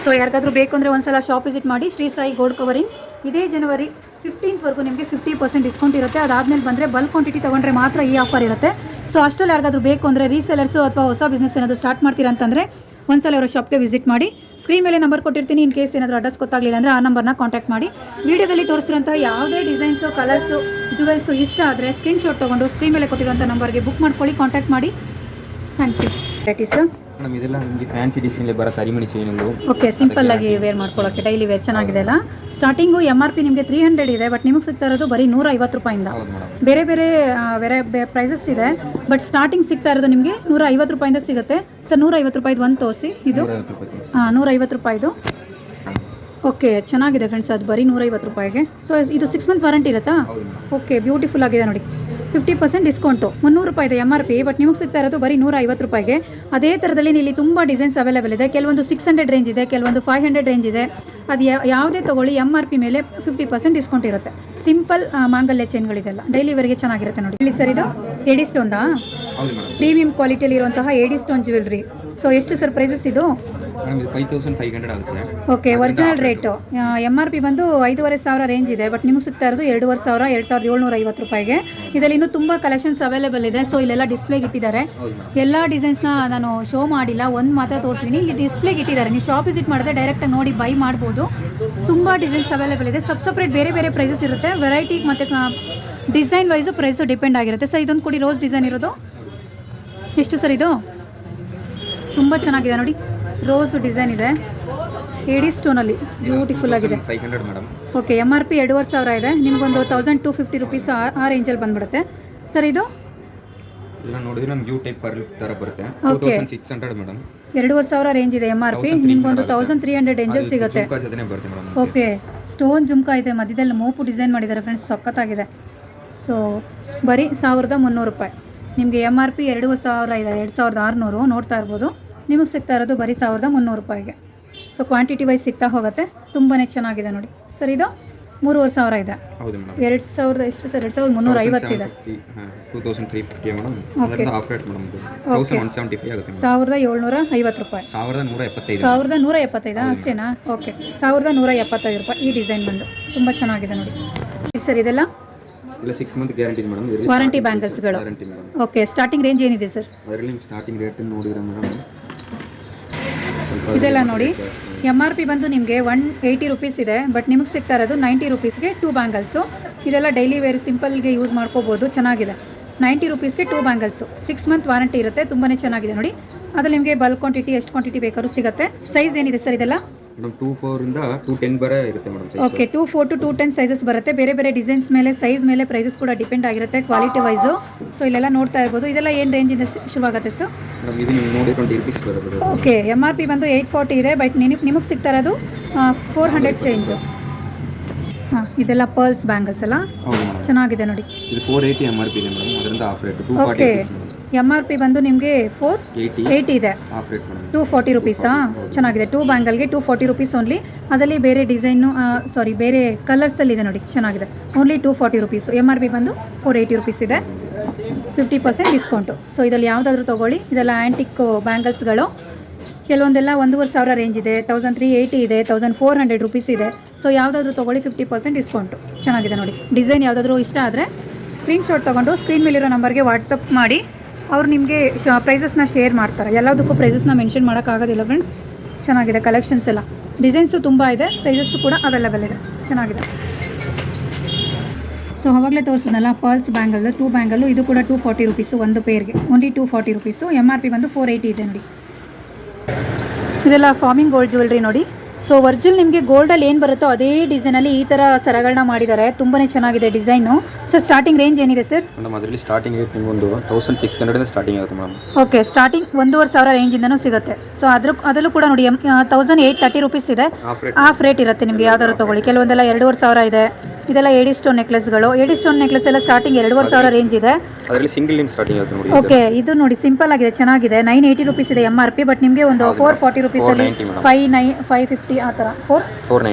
ಸೊ ಯಾರಿಗಾದ್ರೂ ಬೇಕು ಅಂದರೆ ಒಂದ್ಸಲ ಶಾಪ್ ವಿಸಿಟ್ ಮಾಡಿ. ಶ್ರೀ ಸಾಯಿ ಗೋಲ್ಡ್ ಕವರಿಂಗ್ ಇದೇ ಜನವರಿ 15th ನಿಮಗೆ 50% ಡಿಸ್ಕೌಂಟ್ ಇರುತ್ತೆ. ಅದಾದಮೇಲೆ ಬಂದರೆ ಬಲ್ಕ್ ಕ್ವಾಂಟಿಟಿ ತೊಗೊಂಡ್ರೆ ಮಾತ್ರ ಈ ಆಫರ್ ಇರುತ್ತೆ. ಸೊ ಅಷ್ಟರಲ್ಲಿ ಯಾರಿಗಾದ್ರೂ ಬೇಕು ಅಂದರೆ ರೀಸೆಲರ್ಸು ಅಥವಾ ಹೊಸ ಬಿಸ್ನೆಸ್ ಏನಾದರೂ ಸ್ಟಾರ್ಟ್ ಮಾಡ್ತೀರಾ ಅಂತಂದರೆ ಒಂದ್ಸಲ ಅವರ ಶಾಪ್ಗೆ ವಿಸಿಟ್ ಮಾಡಿ. ಸ್ಕ್ರೀನ್ ಮೇಲೆ ನಂಬರ್ ಕೊಟ್ಟಿರ್ತೀನಿ. ಇನ್ ಕೇಸ್ ಏನಾದರೂ ಅಡ್ರೆಸ್ ಗೊತ್ತಾಗಲಿಲ್ಲ ಅಂದರೆ ಆ ನಂಬರ್ನ ಕಾಂಟ್ಯಾಕ್ಟ್ ಮಾಡಿ. ವಿಡಿಯೋದಲ್ಲಿ ತೋರಿಸ್ತಿರೋಂಥ ಯಾವುದೇ ಡಿಸೈನ್ಸು, ಕಲರ್ಸು, ಜ್ಯುವೆಲ್ಸು ಇಷ್ಟ ಆದರೆ ಸ್ಕ್ರೀನ್ಶಾಟ್ ತೊಗೊಂಡು ಸ್ಕ್ರೀನ್ ಮೇಲೆ ಕೊಟ್ಟಿರೋಂಥ ನಂಬರ್ಗೆ ಬುಕ್ ಮಾಡ್ಕೊಳ್ಳಿ, ಕಾಂಟ್ಯಾಕ್ಟ್ ಮಾಡಿ. Thank you. ವೆರೈಟೀಸು ಮೇಡಮ್ ಇದೆಲ್ಲ ನಿಮಗೆ ಫ್ಯಾನ್ಸಿ ಡಿಸೈನಲ್ಲಿ ಬರೋ ಕರಿಮಣಿ ಚೈನು. ಓಕೆ, ಸಿಂಪಲ್ ಆಗಿ ವೇರ್ ಮಾಡ್ಕೊಳ್ಳೋಕ್ಕೆ ಡೈಲಿ ವೇರ್ ಚೆನ್ನಾಗಿದೆ ಅಲ್ಲ. ಸ್ಟಾರ್ಟಿಂಗು MRP ನಿಮಗೆ 300 ಇದೆ, ಬಟ್ ನಿಮಗೆ ಸಿಗ್ತಾ ಇರೋದು ಬರೀ 150 ರೂಪಾಯಿಂದ. ಬೇರೆ ಬೇರೆ ಪ್ರೈಸಸ್ ಇದೆ, ಬಟ್ ಸ್ಟಾರ್ಟಿಂಗ್ ಸಿಗ್ತಾ ಇರೋದು ನಿಮಗೆ 150 ರೂಪಾಯಿಂದ ಸಿಗುತ್ತೆ. ಸರ್ 150 ರೂಪಾಯಿದು ಒಂದು ತೋರಿಸಿ. ಇದು 150 ರೂಪಾಯಿದು. ಓಕೆ, ಚೆನ್ನಾಗಿದೆ ಫ್ರೆಂಡ್ಸ್, ಅದು ಬರೀ 150 ರೂಪಾಯಿಗೆ. ಸೊ ಇದು 6 ಮಂತ್ ವಾರಂಟಿ ಇರುತ್ತಾ? ಓಕೆ, ಬ್ಯೂಟಿಫುಲ್ ಆಗಿದೆ ನೋಡಿ. 50% ಡಿಸ್ಕೌಂಟು. 300 ರೂಪಾಯಿ ಇದೆ MRP, ಬಟ್ ನಿಮಗೆ ಸಿಗ್ತಾ ಇರೋದು ಬರೀ 150 ರೂಪಾಯಿಗೆ. ಅದೇ ಥರದಲ್ಲಿ ಇಲ್ಲಿ ತುಂಬ ಡಿಸೈನ್ಸ್ ಅವೈಲೇಬಲ್ ಇದೆ. ಕೆಲವೊಂದು 600 ರೇಂಜ್ ಇದೆ, ಕೆಲವೊಂದು 500 ರೇಂಜ್ ಇದೆ. ಅದು ಯಾವುದೇ ತೊಗೊಳ್ಳಿ MRP ಮೇಲೆ 50% ಡಿಸ್ಕೌಂಟ್ ಇರುತ್ತೆ. ಸಿಂಪಲ್ ಮಾಂಗಲ್ಯ ಚೈನ್ಗಳಿದೆಲ್ಲ ಡೈಲಿ ವೇರ್ಗೆ ಚೆನ್ನಾಗಿರುತ್ತೆ ನೋಡಿ. ಇಲ್ಲಿ ಸರ್ ಇದು ಏಡಿ ಸ್ಟೋನ್ದಾ? ಪ್ರೀಮಿಯಂ ಕ್ವಾಲಿಟಿಯಲ್ಲಿ ಇರುವಂತಹ ಏಡಿ ಸ್ಟೋನ್ ಜ್ಯುವೆಲ್ರಿ. ಸೊ ಎಷ್ಟು ಸರ್ ಪ್ರೈಸಸ್ ಇದು? ಮೇಡಮ್ ಇದು 5500 ಆಗುತ್ತೆ. ಓಕೆ, ಒರಿಜಿನಲ್ ರೇಟು MRP ಬಂದು 5,500 ರೇಂಜ್ ಇದೆ, ಬಟ್ ನಿಮಗೆ ಸಿಗ್ತಾ ಇರೋದು 2,500 2,750 ರೂಪಾಯಿಗೆ. ಇದರಲ್ಲಿ ಇನ್ನೂ ತುಂಬ ಕಲೆಕ್ಷನ್ಸ್ ಅವೈಲೇಬಲ್ ಇದೆ. ಸೊ ಇಲ್ಲೆಲ್ಲ ಡಿಸ್ಪ್ಲೇಗೆ ಇಟ್ಟಿದ್ದಾರೆ. ಎಲ್ಲ ಡಿಸೈನ್ಸ್ನ ನಾನು ಶೋ ಮಾಡಿಲ್ಲ, ಒಂದು ಮಾತ್ರ ತೋರಿಸಿದ್ದೀನಿ. ಇಲ್ಲಿ ಡಿಸ್ಪ್ಲೇಗೆ ಇಟ್ಟಿದ್ದಾರೆ, ನೀವು ಶಾಪ್ ವಿಸಿಟ್ ಮಾಡಿದ್ರೆ ಡೈರೆಕ್ಟಾಗಿ ನೋಡಿ ಬೈ ಮಾಡ್ಬೋದು. ತುಂಬ ಡಿಸೈನ್ಸ್ ಅವೈಲೇಬಲ್ ಇದೆ. ಸಪ್ರೇಟ್ ಬೇರೆ ಬೇರೆ ಪ್ರೈಸಸ್ ಇರುತ್ತೆ. ವೆರೈಟಿ ಮತ್ತು ಡಿಸೈನ್ ವೈಸು ಪ್ರೈಸು ಡಿಪೆಂಡ್ ಆಗಿರುತ್ತೆ. ಸರ್ ಇದೊಂದು ಕೊಡಿ, ರೋಸ್ ಡಿಸೈನ್ ಇರೋದು ಎಷ್ಟು ಸರ್? ಇದು ತುಂಬ ಚೆನ್ನಾಗಿದೆ ನೋಡಿ, ರೋಸ್ ಡಿಸೈನ್ ಇದೆ, ಏಡಿ ಸ್ಟೋನಲ್ಲಿ ಬ್ಯೂಟಿಫುಲ್ ಆಗಿದೆ. 500 ಮೇಡಮ್. ಓಕೆ, MRP 2,500 ಇದೆ, ನಿಮಗೊಂದು 1,250 ರೂಪೀಸ್ ಆ ರೇಂಜಲ್ಲಿ ಬಂದ್ಬಿಡುತ್ತೆ. ಸರ್ ಇದು ಇದನ್ನ ನೋಡಿದ್ರೆ ನಮ್ಗೆ ಯು ಟೈಪ್ ಪರ್ಲ್ ಥರ ಬರುತ್ತೆ. Okay, 2600 madam. 2,500 ರೇಂಜ್ ಇದೆ MRP, ನಿಮಗೊಂದು 1,300 ರೇಂಜಲ್ಲಿ ಸಿಗುತ್ತೆ. ಜೊತೆನೇ ಬರುತ್ತೆ ಮೇಡಮ್. ಓಕೆ, ಸ್ಟೋನ್ ಜುಮ್ಕಾ ಇದೆ, ಮಧ್ಯದಲ್ಲಿ ಮೋಪು ಡಿಸೈನ್ ಮಾಡಿದ್ದಾರೆ ಫ್ರೆಂಡ್ಸ್, ಸಖತ್ತಾಗಿದೆ. ಸೊ ಬರೀ 1,300 ರೂಪಾಯಿ. ನಿಮಗೆ MRP 2,000 ಇದೆ, 2,600 ನೋಡ್ತಾ ಇರ್ಬೋದು. ನಿಮಗೆ ಸಿಗ್ತಾ ಇರೋದು ಬರೀ 1,300 ರೂಪಾಯಿಗೆ. ಸೊ ಕ್ವಾಂಟಿಟಿ ವೈಸ್ ಸಿಗ್ತಾ ಹೋಗುತ್ತೆ. ತುಂಬಾ ಚೆನ್ನಾಗಿದೆ ನೋಡಿ. ಸರ್ ಇದು 3,500 ಇದೆ. ಹೌದು ಮೇಡಮ್. 2,000 ಎಷ್ಟು ಸರ್? 2,350 ಇದೆ. 2,350 madam. Okay, half rate madam. 1,175 ಆಗುತ್ತೆ. 1,750 ರೂಪಾಯಿ. 1,175. 1,175 ಅಷ್ಟೇನಾ? ಓಕೆ, 1,175 ರೂಪಾಯಿ. ಈ ಡಿಸೈನ್ ಬಂದು ತುಂಬ ಚೆನ್ನಾಗಿದೆ ನೋಡಿ. ಸರ್ ಇದೆಲ್ಲ ಇಲ್ಲ 6 ಮಂತ್ ಗ್ಯಾರಂಟಿ ಮೇಡಮ್. ವಾರಂಟಿ ಬ್ಯಾಂಗಲ್ಸ್ಗಳು. Guarantee madam. Okay, starting range ಏನಿದೆ ಸರ್? ಅದರಲ್ಲಿ ಸ್ಟಾರ್ಟಿಂಗ್ ರೇಟ್ ನೋಡಿದ್ರೆ ಮೇಡಮ್ ಇದೆಲ್ಲ ನೋಡಿ, MRP ಬಂದು ನಿಮಗೆ 180 ರೂಪೀಸ್ ಇದೆ, ಬಟ್ ನಿಮಗೆ ಸಿಗ್ತಾ ಇರೋದು 90 ರೂಪೀಸ್ಗೆ 2 ಬ್ಯಾಂಗಲ್ಸು. ಇದೆಲ್ಲ ಡೈಲಿ ವೇರ್ ಸಿಂಪಲ್ಗೆ ಯೂಸ್ ಮಾಡ್ಕೋಬೋದು, ಚೆನ್ನಾಗಿದೆ. 90 ರೂಪೀಸ್ಗೆ 2 ಬ್ಯಾಂಗಲ್ಸು. 6 ಮಂತ್ ವಾರಂಟಿ ಇರುತ್ತೆ, ತುಂಬಾ ಚೆನ್ನಾಗಿದೆ ನೋಡಿ. ಅದ್ರಲ್ಲಿ ನಿಮಗೆ ಬಲ್ಕ್ ಕ್ವಾಂಟಿಟಿ ಎಷ್ಟು ಕ್ವಾಂಟಿಟಿ ಬೇಕಾದ್ರೂ ಸಿಗುತ್ತೆ. ಸೈಜ್ ಏನಿದೆ ಸರ್ ಇದೆಲ್ಲ? ಮೇಡಮ್ 2,4 ಇಂದ 2,10 ಬರ ಇರುತ್ತೆ ಮೇಡಮ್. ಓಕೆ, 2,4 to 2,10 ಸೈಜಸ್ ಬರುತ್ತೆ. ಬೇರೆ ಬೇರೆ ಡಿಸೈನ್ಸ್ ಮೇಲೆ, ಸೈಜ್ ಮೇಲೆ ಪ್ರೈಸಸ್ ಕೂಡ ಡಿಪೆಂಡ್ ಆಗಿರುತ್ತೆ, ಕ್ವಾಲಿಟಿ ವೈಸು. ಸೊ ಇಲ್ಲೆಲ್ಲ ನೋಡ್ತಾ ಇರ್ಬೋದು. ಇದೆಲ್ಲ ಏನು ರೇಂಜಿಂದ ಶುರುವಾಗುತ್ತೆ ಸರ್? ಮೇಡಮ್ ಇದು ನೀವು ನೋಡಿ 20 ರೂಪೀಸ್ ಬರುತ್ತೆ. ಓಕೆ, MRP ಬಂದು 840 ಇದೆ, ಬಟ್ ನಿಮಗೆ ಸಿಗ್ತಾ ಇರೋದು 400 ಚೇಂಜು. ಹಾಂ, ಇದೆಲ್ಲ ಪರ್ಲ್ಸ್ ಬ್ಯಾಂಗಲ್ಸ್ ಅಲ್ಲ, ಚೆನ್ನಾಗಿದೆ ನೋಡಿ. ಇದು 480 MRP ಇದೆ ಮೇಡಮ್, ಅದರಿಂದ ಹಾಫ್ ರೇಟ್ 240 ಓಕೆ, MRP ಬಂದು ನಿಮಗೆ 480 ಇದೆ, ಹಾಫ್ ರೇಟ್ ಮೇಡಮ್. 240 ರೂಪೀಸಾ? ಚೆನ್ನಾಗಿದೆ. 2 ಬ್ಯಾಂಗಲ್ಗೆ 240 ರೂಪೀಸ್ ಓನ್ಲಿ. ಅದರಲ್ಲಿ ಬೇರೆ ಡಿಸೈನು ಬೇರೆ ಕಲರ್ಸಲ್ಲಿ ಇದೆ ನೋಡಿ, ಚೆನ್ನಾಗಿದೆ. Only 240 rupees. MRP ಬಂದು 480 ರೂಪೀಸ್ ಇದೆ, 50% ಡಿಸ್ಕೌಂಟು. ಸೊ ಇದರಲ್ಲಿ ಯಾವುದಾದ್ರೂ ತೊಗೊಳ್ಳಿ. ಇದೆಲ್ಲ ಆ್ಯಂಟಿಕ್ ಬ್ಯಾಂಗಲ್ಸ್ಗಳು. ಕೆಲವೊಂದೆಲ್ಲ 1,500 ರೇಂಜ್ ಇದೆ, 1,380 ಇದೆ, 1,400 ರೂಪೀಸ್ ಇದೆ. ಸೊ ಯಾವುದಾದ್ರೂ ತೊಗೊಳ್ಳಿ, 50% ಡಿಸ್ಕೌಂಟು. ಚೆನ್ನಾಗಿದೆ ನೋಡಿ. ಡಿಸೈನ್ ಯಾವುದಾದ್ರೂ ಇಷ್ಟ ಆದರೆ ಸ್ಕ್ರೀನ್ಶಾಟ್ ತೊಗೊಂಡು ಸ್ಕ್ರೀನ್ ಮೇಲಿರೋ ನಂಬರ್ಗೆ ವಾಟ್ಸಪ್ ಮಾಡಿ, ಅವ್ರು ನಿಮಗೆ ಪ್ರೈಸಸ್ನ ಶೇರ್ ಮಾಡ್ತಾರೆ. ಎಲ್ಲದಕ್ಕೂ ಪ್ರೈಸಸ್ನ ಮೆನ್ಷನ್ ಮಾಡೋಕ್ಕಾಗೋದಿಲ್ಲ ಫ್ರೆಂಡ್ಸ್. ಚೆನ್ನಾಗಿದೆ ಕಲೆಕ್ಷನ್ಸ್ ಎಲ್ಲ. ಡಿಸೈನ್ಸು ತುಂಬ ಇದೆ, ಸೈಜಸ್ಸು ಕೂಡ ಅವೈಲೇಬಲ್ ಇದೆ, ಚೆನ್ನಾಗಿದೆ. ಸೊ ಅವಾಗಲೇ ತೋರಿಸಿದ್ನಲ್ಲ ಪರ್ಲ್ಸ್ ಬ್ಯಾಂಗಲ್, 2 ಬ್ಯಾಂಗಲ್ಲು, ಇದು ಕೂಡ 240 ರೂಪೀಸು ಒಂದು ಪೇರ್ಗೆ, ಓನ್ಲಿ 240 ರೂಪೀಸು. MRP ಬಂದು 480 ಇದೆ ನೋಡಿ. ಇದೆಲ್ಲ ಫಾರ್ಮಿಂಗ್ ಗೋಲ್ಡ್ ಜ್ಯುವೆಲ್ರಿ ನೋಡಿ. ಸೊ ಒರಿಜಿನಲ್ ನಿಮಗೆ ಗೋಲ್ಡಲ್ಲಿ ಏನು ಬರುತ್ತೋ ಅದೇ ಡಿಸೈನಲ್ಲಿ ಈ ಥರ ಸರಗಳನ್ನ ಮಾಡಿದ್ದಾರೆ, ತುಂಬಾ ಚೆನ್ನಾಗಿದೆ ಡಿಸೈನು. ಸರ್ ಸ್ಟಾರ್ಟಿಂಗ್ ರೇಂಜ್ ಏನಿದೆ ಸರ್? ಮೇಡಮ್ ಅದರಲ್ಲಿ ಸ್ಟಾರ್ಟಿಂಗ್ ರೇಟ್ ನಿಮಗೊಂದು 1,600 ಸ್ಟಾರ್ಟಿಂಗ್ ಆಗುತ್ತೆ ಮೇಡಮ್. ಓಕೆ, ಸ್ಟಾರ್ಟಿಂಗ್ 1,500 ರೇಂಜಿಂದನೂ ಸಿಗುತ್ತೆ. ಸೊ ಅದರಲ್ಲೂ ಕೂಡ ನೋಡಿ 1,830 ರೂಪೀಸ್ ಇದೆ, ಹಾಫ್ ರೇಟ್ ಇರುತ್ತೆ ನಿಮಗೆ ಯಾವ್ದಾದ್ರು ತೊಗೊಳ್ಳಿ. ಕೆಲವೊಂದೆಲ್ಲ 2,500 ಇದೆ. ಇದೆಲ್ಲ ಏಡಿ ಸ್ಟೋನ್ ನೆಕ್ಲೆಸ್ಗಳು. ಏಡಿ ಸ್ಟೋನ್ ನೆಕ್ಲೆಸ್ ಎಲ್ಲ ಸ್ಟಾರ್ಟಿಂಗ್ 2,500 ರೇಂಜ್ ಇದೆ. ಅದರಲ್ಲಿ ಸಿಂಗಲ್ ಲಿಂಕ್ ಸ್ಟಾರ್ಟಿಂಗ್ ಆಗುತ್ತೆ ನೋಡಿ. ಓಕೆ, ಇದು ನೋಡಿ ಸಿಂಪಲ್ ಆಗಿದೆ, ಚೆನ್ನಾಗಿದೆ. 980 ರೂಪೀಸ್ ಇದೆ MRP, ಬಟ್ ನಿಮಗೆ ಒಂದು 440 ರೂಪೀಸಲ್ಲಿ 550 ಆ ಥರ 490